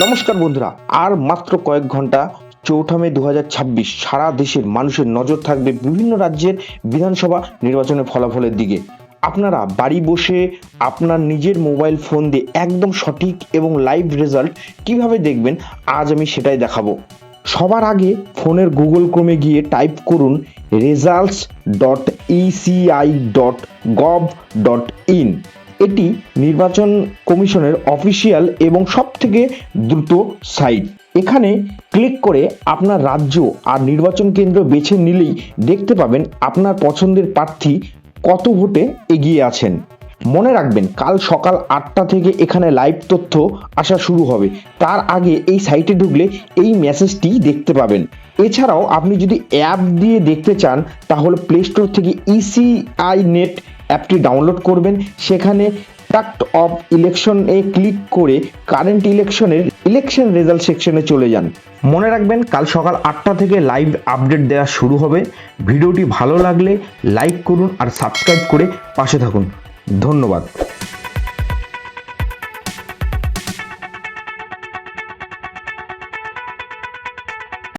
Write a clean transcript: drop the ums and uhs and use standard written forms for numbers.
নমস্কার বন্ধুরা, আর মাত্র কয়েক ঘন্টা ৪ঠা মে ২০২৬ সারা দেশের মানুষের নজর থাকবে বিভিন্ন রাজ্যের বিধানসভা নির্বাচনের ফলাফলের দিকে। আপনারা বাড়ি বসে আপনার নিজের মোবাইল ফোন দিয়ে একদম সঠিক এবং লাইভ রেজাল্ট কিভাবে দেখবেন, আজ আমি সেটাই দেখাবো। সবার আগে ফোনের গুগল ক্রোমে গিয়ে টাইপ করুন results.eci.gov.in। এটি নির্বাচন কমিশনের অফিসিয়াল এবং সবথেকে দ্রুত সাইট। এখানে ক্লিক করে আপনার রাজ্য আর নির্বাচন কেন্দ্র বেছে নিলেই দেখতে পাবেন আপনার পছন্দের প্রার্থী কত ভোটে এগিয়ে আছেন। মনে রাখবেন, কাল সকাল ৮টা থেকে এখানে লাইভ তথ্য আসা শুরু হবে। তার আগে এই সাইটে ঢুকলে এই মেসেজটি দেখতে পাবেন। এছাড়াও আপনি যদি অ্যাপ দিয়ে দেখতে চান তাহলে প্লে স্টোর থেকে ইসিআই নেট অ্যাপটি ডাউনলোড করবেন। সেখানে ট্র্যাক্ট অফ ইলেকশনে ক্লিক করে কারেন্ট ইলেকশন রেজাল্ট সেকশনে চলে যান। মনে রাখবেন, কাল সকাল ৮টা থেকে লাইভ আপডেট দেওয়া শুরু হবে। ভিডিওটি ভালো লাগলে লাইক করুন আর সাবস্ক্রাইব করে পাশে থাকুন। ধন্যবাদ।